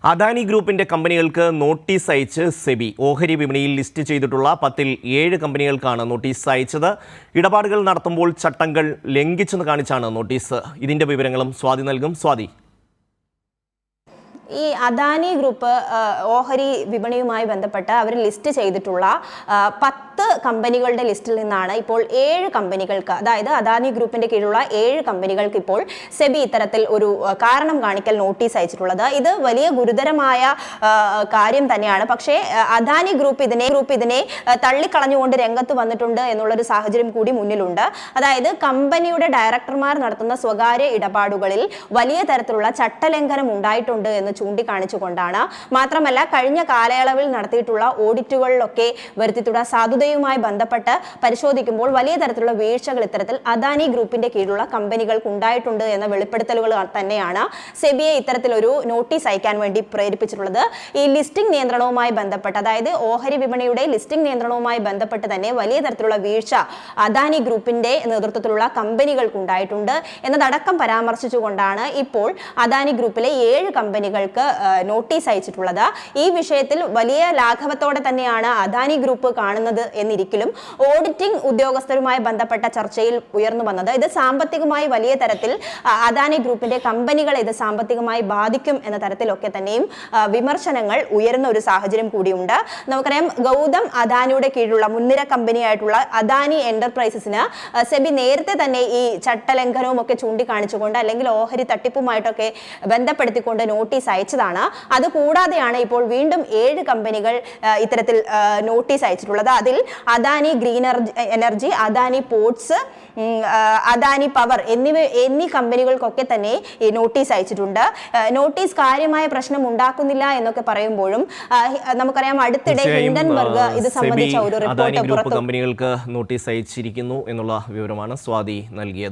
അദാനി ഗ്രൂപ്പിന്റെ കമ്പനികൾക്ക് നോട്ടീസ് അയച്ച് സെബി. ഓഹരി വിപണിയിൽ ലിസ്റ്റ് ചെയ്തിട്ടുള്ള 10-ൽ 7 കമ്പനികൾക്കാണ് നോട്ടീസ് അയച്ചത്. ഇടപാടുകൾ നടത്തുമ്പോൾ ചട്ടങ്ങൾ ലംഘിച്ചെന്ന് കാണിച്ചാണ് നോട്ടീസ്. ഇതിന്റെ വിവരങ്ങളും സ്വാതി നൽകും. സ്വാതി, ഈ അദാനി ഗ്രൂപ്പ് ഓഹരി വിപണിയുമായി ബന്ധപ്പെട്ട് അവർ ലിസ്റ്റ് ചെയ്തിട്ടുള്ള 10 കമ്പനികളുടെ ലിസ്റ്റിൽ നിന്നാണ് ഇപ്പോൾ 7 കമ്പനികൾക്ക്, അതായത് അദാനി ഗ്രൂപ്പിന്റെ കീഴിലുള്ള 7 കമ്പനികൾക്ക് ഇപ്പോൾ സെബി ഇത്തരത്തിൽ ഒരു കാരണം കാണിക്കൽ നോട്ടീസ് അയച്ചിട്ടുള്ളത്. ഇത് വലിയ ഗുരുതരമായ കാര്യം തന്നെയാണ്. പക്ഷേ അദാനി ഗ്രൂപ്പ് ഇതിനെ തള്ളിക്കളഞ്ഞുകൊണ്ട് രംഗത്ത് വന്നിട്ടുണ്ട് എന്നുള്ളൊരു സാഹചര്യം കൂടി മുന്നിലുണ്ട്. അതായത് കമ്പനിയുടെ ഡയറക്ടർമാർ നടത്തുന്ന സ്വകാര്യ ഇടപാടുകളിൽ വലിയ തരത്തിലുള്ള ചട്ടലംഘനം ഉണ്ടായിട്ടുണ്ട് എന്ന് ചൂണ്ടിക്കാണിച്ചുകൊണ്ടാണ്. മാത്രമല്ല, കഴിഞ്ഞ കാലയളവിൽ നടത്തിയിട്ടുള്ള ഓഡിറ്റുകളിലൊക്കെ വരുത്തിയിട്ടുള്ള സാധുതയുമായി ബന്ധപ്പെട്ട് പരിശോധിക്കുമ്പോൾ വലിയ തരത്തിലുള്ള വീഴ്ചകൾ ഇത്തരത്തിൽ അദാനി ഗ്രൂപ്പിന്റെ കീഴിലുള്ള കമ്പനികൾക്ക് ഉണ്ടായിട്ടുണ്ട് എന്ന വെളിപ്പെടുത്തലുകൾ തന്നെയാണ് സെബിയെ ഇത്തരത്തിലൊരു നോട്ടീസ് അയക്കാൻ വേണ്ടി പ്രേരിപ്പിച്ചിട്ടുള്ളത്. ഈ ലിസ്റ്റിംഗ് നിയന്ത്രണവുമായി ബന്ധപ്പെട്ട്, അതായത് ഓഹരി വിപണിയുടെ ലിസ്റ്റിംഗ് നിയന്ത്രണവുമായി ബന്ധപ്പെട്ട് തന്നെ വലിയ തരത്തിലുള്ള വീഴ്ച അദാനി ഗ്രൂപ്പിന്റെ നേതൃത്വത്തിലുള്ള കമ്പനികൾക്ക് ഉണ്ടായിട്ടുണ്ട് എന്നതടക്കം പരാമർശിച്ചുകൊണ്ടാണ് ഇപ്പോൾ അദാനി ഗ്രൂപ്പിലെ 7 കമ്പനികൾക്ക് നോട്ടീസ് അയച്ചിട്ടുള്ളത്. ഈ വിഷയത്തിൽ വലിയ ലാഘവത്തോടെ തന്നെയാണ് അദാനി ഗ്രൂപ്പ് കാണുന്നത് എന്നിരിക്കലും ഓഡിറ്റിംഗ് ഉദ്യോഗസ്ഥരുമായി ബന്ധപ്പെട്ട ചർച്ചയിൽ ഉയർന്നു വന്നത് ഇത് സാമ്പത്തികമായി വലിയ തരത്തിൽ അദാനി ഗ്രൂപ്പിന്റെ കമ്പനികളെ ഇത് സാമ്പത്തികമായി ബാധിക്കും എന്ന തരത്തിലൊക്കെ തന്നെയും വിമർശനങ്ങൾ ഉയരുന്ന ഒരു സാഹചര്യം കൂടിയുണ്ട്. നമുക്കറിയാം, ഗൗതം അദാനിയുടെ കീഴിലുള്ള മുൻനിര കമ്പനിയായിട്ടുള്ള അദാനി എന്റർപ്രൈസസിന് സെബി നേരത്തെ തന്നെ ഈ ചട്ടലംഘനവും ഒക്കെ ചൂണ്ടിക്കാണിച്ചുകൊണ്ട് അല്ലെങ്കിൽ ഓഹരി തട്ടിപ്പുമായിട്ടൊക്കെ ബന്ധപ്പെടുത്തിക്കൊണ്ട് നോട്ടീസ് അയച്ചതാണ്. അതുകൂടാതെയാണ് ഇപ്പോൾ വീണ്ടും 7 കമ്പനികൾ ഇത്തരത്തിൽ നോട്ടീസ് അയച്ചിട്ടുള്ളത്. അതിൽ Adani green energy, Adani ports, Adani power എന്നീ കമ്പനികൾക്കൊക്കെ തന്നെ ഈ നോട്ടീസ് അയച്ചിട്ടുണ്ട്. നോട്ടീസ് കാര്യമായ പ്രശ്നം ഉണ്ടാക്കുന്നില്ല എന്നൊക്കെ പറയുമ്പോഴും നമുക്കറിയാം, അടുത്തിടെ ഹിൻഡൻബർഗ് ഇത് സംബന്ധിച്ച ഒരു റിപ്പോർട്ട് കമ്പനികൾക്ക് നോട്ടീസ് അയച്ചിരിക്കുന്നു എന്നുള്ള വിവരമാണ് സ്വാതി നൽകിയത്.